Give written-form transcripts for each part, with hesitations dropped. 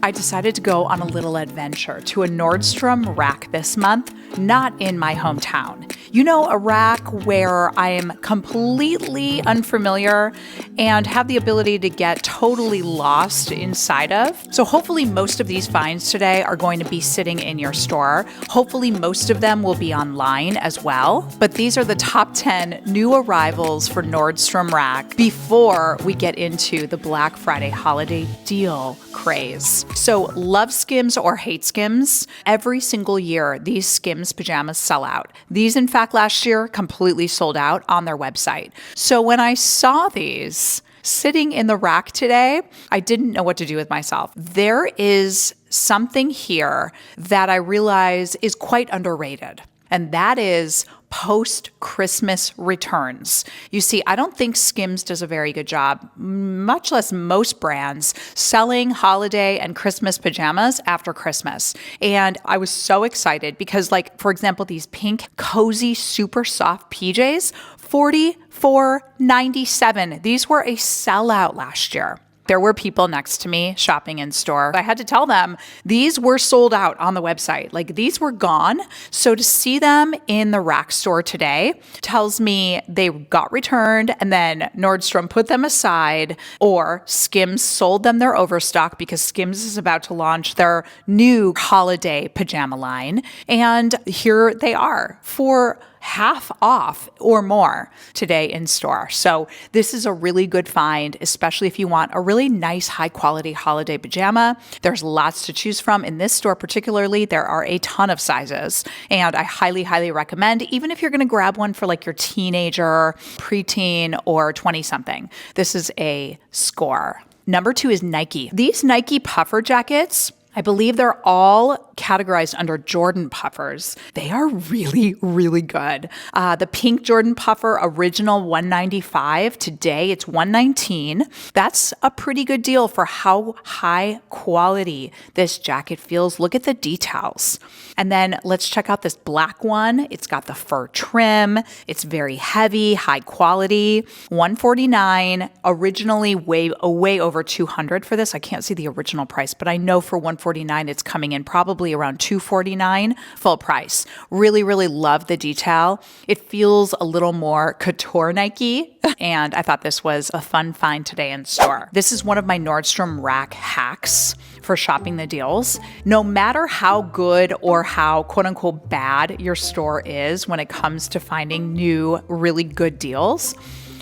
I decided to go on a little adventure to a Nordstrom rack this month, not in my hometown. You know, a rack where I am completely unfamiliar and have the ability to get totally lost inside of. So hopefully most of these finds today are going to be sitting in your store. Hopefully most of them will be online as well. But these are the top 10 new arrivals for Nordstrom Rack before we get into the Black Friday holiday deal craze. So love Skims or hate Skims, every single year these Skims pajamas sell out. These, in fact, last year completely sold out on their website. So when I saw these sitting in the rack today, I didn't know what to do with myself. There is something here that I realize is quite underrated, and that is post-Christmas returns. You see, I don't think Skims does a very good job, much less most brands, selling holiday and Christmas pajamas after Christmas. And I was so excited because, like, for example, these pink, cozy, super soft PJs, $44.97. These were a sellout last year. There were people next to me shopping in store. I had to tell them these were sold out on the website. Like, these were gone. So to see them in the rack store today tells me they got returned and then Nordstrom put them aside, or Skims sold them their overstock because Skims is about to launch their new holiday pajama line. And here they are for half off or more today in store. So this is a really good find, especially if you want a really nice, high quality holiday pajama. There's lots to choose from. In this store particularly, there are a ton of sizes, and I highly, highly recommend, even if you're going to grab one for like your teenager, preteen, or 20-something. This is a score. Number 2 is Nike. These Nike puffer jackets, I believe they're all categorized under Jordan puffers. They are really, really good. The pink Jordan puffer, original $195. Today it's $119. That's a pretty good deal for how high quality this jacket feels. Look at the details. And then let's check out this black one. It's got the fur trim. It's very heavy, high quality. $149. Originally way over $200 for this. I can't see the original price, but I know for $149 it's coming in probably around $249 full price. Really, really love the detail. It feels a little more couture Nike, and I thought this was a fun find today in store. This is one of my Nordstrom Rack hacks for shopping the deals. No matter how good or how quote unquote bad your store is when it comes to finding new, really good deals,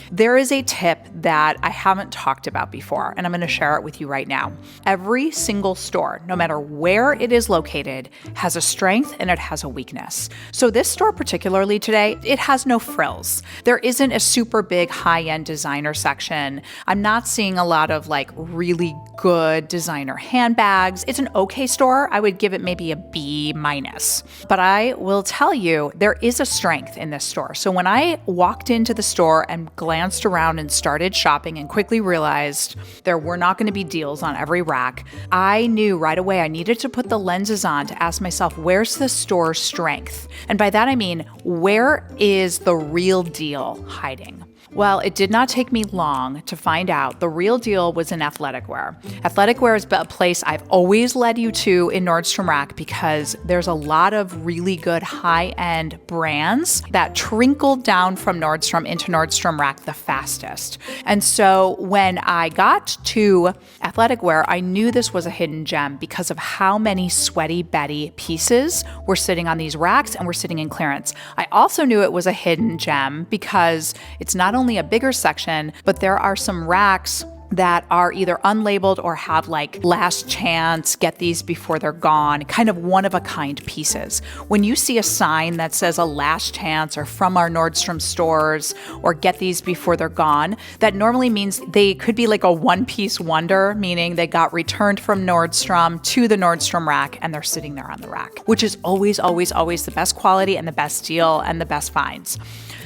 there is a tip that I haven't talked about before, and I'm going to share it with you right now. Every single store, no matter where it is located, has a strength and it has a weakness. So this store particularly today, it has no frills. There isn't a super big high-end designer section. I'm not seeing a lot of like really good designer handbags. It's an okay store. I would give it maybe a B-. But I will tell you, there is a strength in this store. So when I walked into the store and glanced around and started shopping and quickly realized there were not going to be deals on every rack, I knew right away I needed to put the lenses on to ask myself, where's the store's strength? And by that I mean, where is the real deal hiding? Well, it did not take me long to find out the real deal was in athletic wear. Athletic wear is a place I've always led you to in Nordstrom Rack because there's a lot of really good high-end brands that trickle down from Nordstrom into Nordstrom Rack the fastest. And so when I got to athletic wear, I knew this was a hidden gem because of how many Sweaty Betty pieces were sitting on these racks and were sitting in clearance. I also knew it was a hidden gem because it's not only a bigger section, but there are some racks that are either unlabeled or have like last chance, get these before they're gone, kind of one-of-a-kind pieces. When you see a sign that says a last chance or from our Nordstrom stores or get these before they're gone, that normally means they could be like a one-piece wonder, meaning they got returned from Nordstrom to the Nordstrom rack and they're sitting there on the rack, which is always, always, always the best quality and the best deal and the best finds.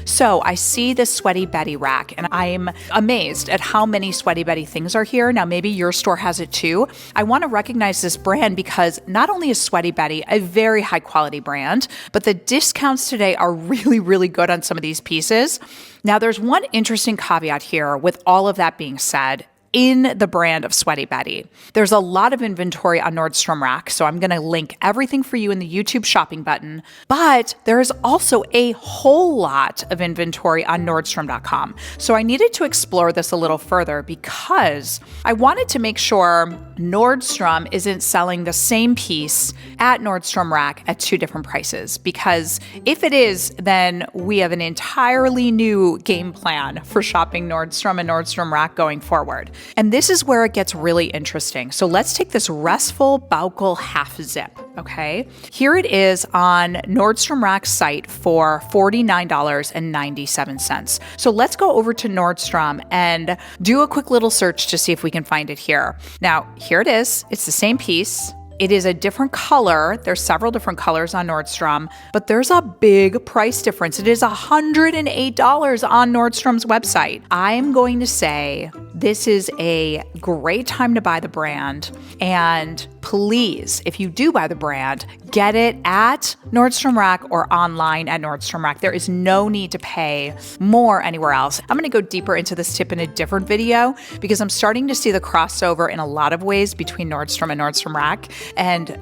So I see this Sweaty Betty rack and I'm amazed at how many Sweaty Betty things are here. Now, maybe your store has it too. I want to recognize this brand because not only is Sweaty Betty a very high quality brand, but the discounts today are really, really good on some of these pieces. Now, there's one interesting caveat here with all of that being said. in the brand of Sweaty Betty. There's a lot of inventory on Nordstrom Rack, so I'm going to link everything for you in the YouTube shopping button. But there is also a whole lot of inventory on Nordstrom.com. So I needed to explore this a little further because I wanted to make sure Nordstrom isn't selling the same piece at Nordstrom Rack at two different prices. Because if it is, then we have an entirely new game plan for shopping Nordstrom and Nordstrom Rack going forward. And this is where it gets really interesting. So let's take this restful Baukel half zip, okay? Here it is on Nordstrom Rack's site for $49.97. So let's go over to Nordstrom and do a quick little search to see if we can find it here. Now, here it is. It's the same piece. It is a different color. There's several different colors on Nordstrom, but there's a big price difference. It is $108 on Nordstrom's website. I'm going to say this is a great time to buy the brand. And please, if you do buy the brand, get it at Nordstrom Rack or online at Nordstrom Rack. There is no need to pay more anywhere else. I'm going to go deeper into this tip in a different video because I'm starting to see the crossover in a lot of ways between Nordstrom and Nordstrom Rack. And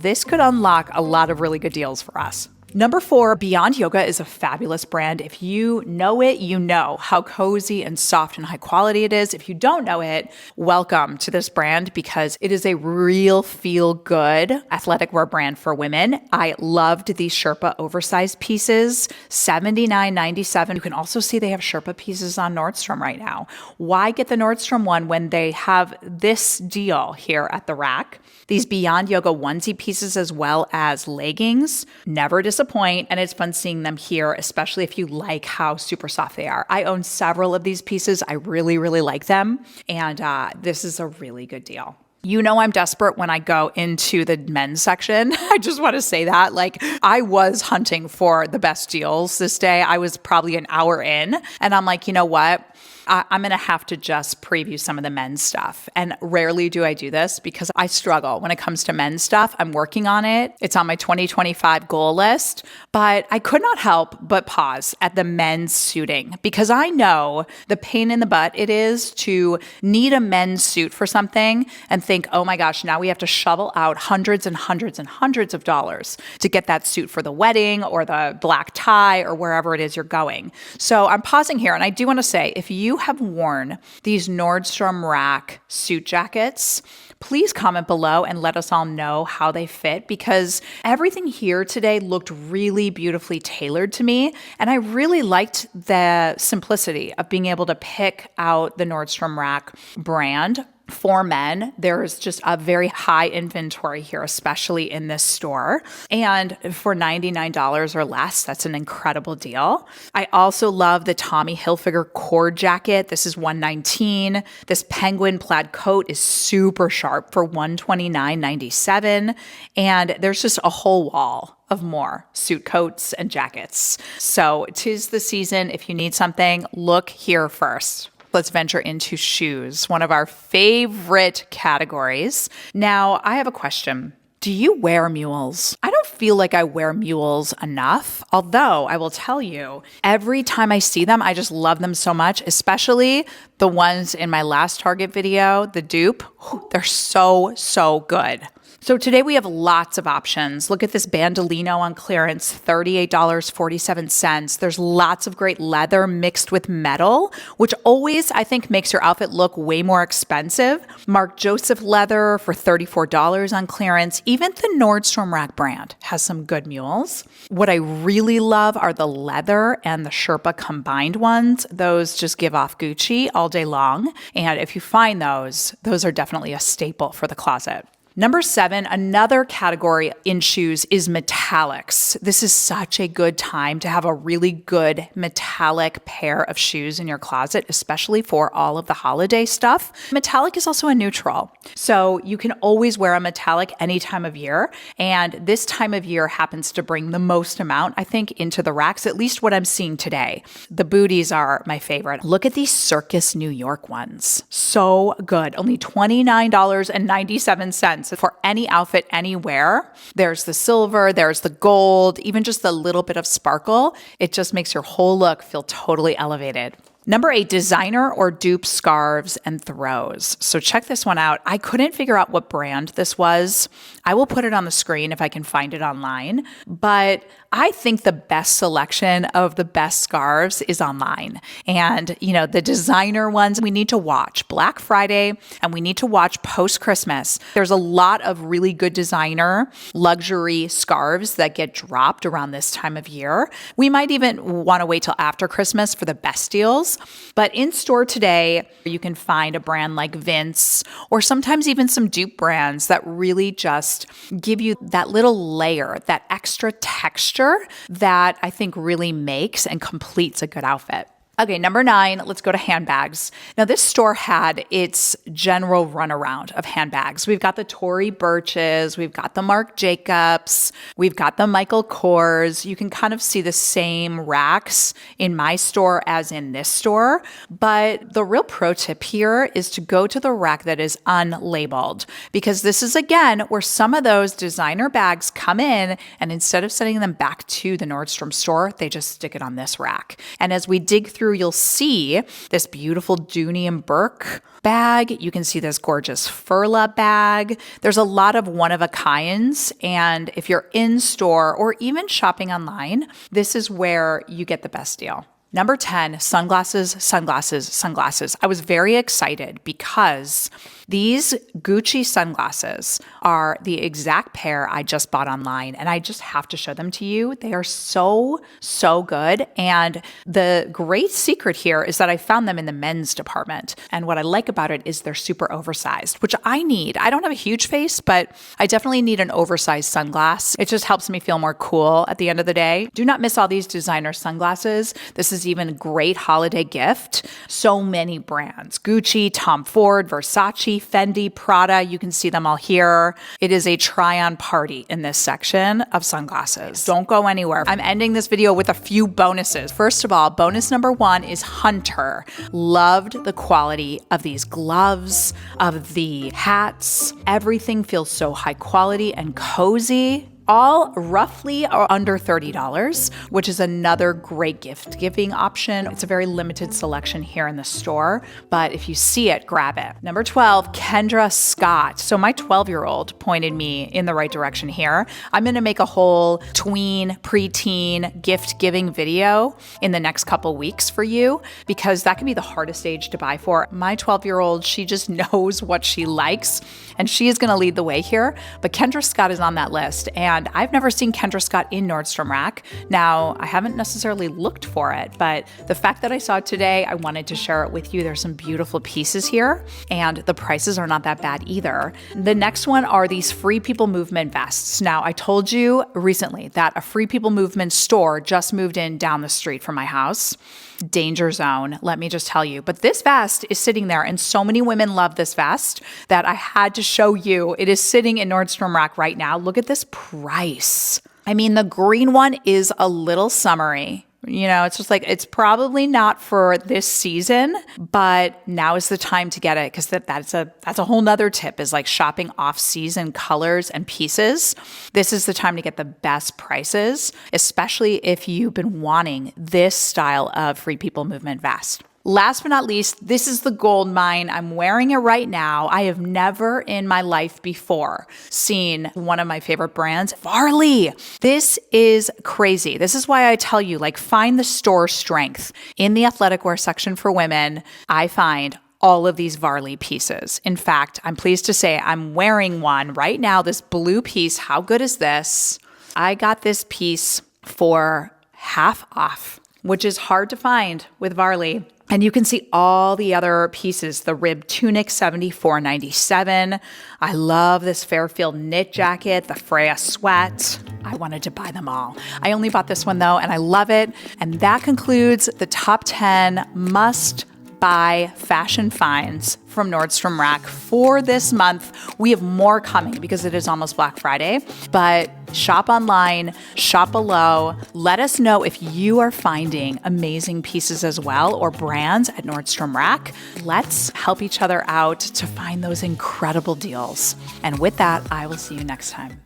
this could unlock a lot of really good deals for us. Number 4, Beyond Yoga is a fabulous brand. If you know it, you know how cozy and soft and high quality it is. If you don't know it, welcome to this brand because it is a real feel-good athletic wear brand for women. I loved these Sherpa oversized pieces, $79.97. You can also see they have Sherpa pieces on Nordstrom right now. Why get the Nordstrom one when they have this deal here at the Rack? These Beyond Yoga onesie pieces as well as leggings never disappoint, and it's fun seeing them here, especially if you like how super soft they are. I own several of these pieces. I really, really like them, and this is a really good deal. You know I'm desperate when I go into the men's section. I just want to say that. Like, I was hunting for the best deals this day. I was probably an hour in, and I'm like, you know what? I'm going to have to just preview some of the men's stuff. And rarely do I do this because I struggle when it comes to men's stuff. I'm working on it. It's on my 2025 goal list, but I could not help but pause at the men's suiting because I know the pain in the butt it is to need a men's suit for something and think, oh my gosh, now we have to shovel out hundreds and hundreds and hundreds of dollars to get that suit for the wedding or the black tie or wherever it is you're going. So I'm pausing here. And I do want to say, if you have worn these Nordstrom Rack suit jackets, please comment below and let us all know how they fit because everything here today looked really beautifully tailored to me. And I really liked the simplicity of being able to pick out the Nordstrom Rack brand. For men, there's just a very high inventory here, especially in this store. And for $99 or less, that's an incredible deal. I also love the Tommy Hilfiger cord jacket. This is $119. This penguin plaid coat is super sharp for $129.97. And there's just a whole wall of more suit coats and jackets. So 'tis the season. If you need something, look here first. Let's venture into shoes, one of our favorite categories. Now, I have a question. Do you wear Mules? I don't feel like I wear Mules enough, although I will tell you, every time I see them, I just love them so much, especially the ones in my last Target video, the dupe. They're so, so good. So today we have lots of options. Look at this Bandolino on clearance, $38.47. There's lots of great leather mixed with metal, which always, I think, makes your outfit look way more expensive. Marc Joseph leather for $34 on clearance. Even the Nordstrom Rack brand has some good mules. What I really love are the leather and the Sherpa combined ones. Those just give off Gucci all day long. And if you find those are definitely a staple for the closet. Number 7, another category in shoes is metallics. This is such a good time to have a really good metallic pair of shoes in your closet, especially for all of the holiday stuff. Metallic is also a neutral, so you can always wear a metallic any time of year, and this time of year happens to bring the most amount, I think, into the racks, at least what I'm seeing today. The booties are my favorite. Look at these Circus New York ones. So good. Only $29.97. For any outfit, anywhere. There's the silver, there's the gold, even just a little bit of sparkle. It just makes your whole look feel totally elevated. Number 8, designer or dupe scarves and throws. So check this one out. I couldn't figure out what brand this was. I will put it on the screen if I can find it online. But I think the best selection of the best scarves is online. And, the designer ones we need to watch Black Friday and we need to watch post-Christmas. There's a lot of really good designer luxury scarves that get dropped around this time of year. We might even want to wait till after Christmas for the best deals. But in store today, you can find a brand like Vince or sometimes even some dupe brands that really just give you that little layer, that extra texture that I think really makes and completes a good outfit. Okay, number 9, let's go to handbags. Now, this store had its general runaround of handbags. We've got the Tory Burches, we've got the Marc Jacobs, we've got the Michael Kors. You can kind of see the same racks in my store as in this store. But the real pro tip here is to go to the rack that is unlabeled, because this is, again, where some of those designer bags come in, and instead of sending them back to the Nordstrom store, they just stick it on this rack. And as we dig through, you'll see this beautiful Dooney and Burke bag. You can see this gorgeous Furla bag. There's a lot of one-of-a-kinds. And if you're in store or even shopping online, this is where you get the best deal. Number 10, sunglasses, sunglasses, sunglasses. I was very excited because these Gucci sunglasses are the exact pair I just bought online, and I just have to show them to you. They are so, so good. And the great secret here is that I found them in the men's department. And what I like about it is they're super oversized, which I need. I don't have a huge face, but I definitely need an oversized sunglass. It just helps me feel more cool at the end of the day. Do not miss all these designer sunglasses. This is even a great holiday gift. So many brands: Gucci, Tom Ford, Versace, Fendi, Prada. You can see them all here. It is a try-on party in this section of sunglasses. Don't go anywhere. I'm ending this video with a few bonuses. First of all, bonus number 1 is Hunter. Loved the quality of these gloves, of the hats. Everything feels so high quality and cozy. All roughly are under $30, which is another great gift giving option. It's a very limited selection here in the store, but if you see it, grab it. Number 12, Kendra Scott. So my 12-year-old pointed me in the right direction here. I'm going to make a whole tween, preteen gift giving video in the next couple weeks for you, because that can be the hardest age to buy for. My 12-year-old, she just knows what she likes, and she is going to lead the way here. But Kendra Scott is on that list, and I've never seen Kendra Scott in Nordstrom Rack. Now, I haven't necessarily looked for it, but the fact that I saw it today, I wanted to share it with you. There's some beautiful pieces here, and the prices are not that bad either. The next one are these Free People Movement vests. Now, I told you recently that a Free People Movement store just moved in down the street from my house. Danger zone, let me just tell you. But this vest is sitting there, and so many women love this vest that I had to show you. It is sitting in Nordstrom Rack right now. Look at this price. I mean, the green one is a little summery. It's just like, it's probably not for this season, but now is the time to get it, because that's a whole nother tip, is like shopping off-season colors and pieces. This is the time to get the best prices, especially if you've been wanting this style of Free People Movement vest. Last but not least, this is the gold mine. I'm wearing it right now. I have never in my life before seen one of my favorite brands, Varley. This is crazy. This is why I tell you, find the store strength. In the athletic wear section for women, I find all of these Varley pieces. In fact, I'm pleased to say I'm wearing one right now, this blue piece. How good is this? I got this piece for half off, which is hard to find with Varley. And you can see all the other pieces. The rib tunic, $74.97. I love this Fairfield knit jacket, the Freya sweat. I wanted to buy them all. I only bought this one though, and I love it. And that concludes the top 10 must-buy fashion finds from Nordstrom Rack for this month. We have more coming because it is almost Black Friday, but shop online, shop below. Let us know if you are finding amazing pieces as well, or brands at Nordstrom Rack. Let's help each other out to find those incredible deals. And with that, I will see you next time.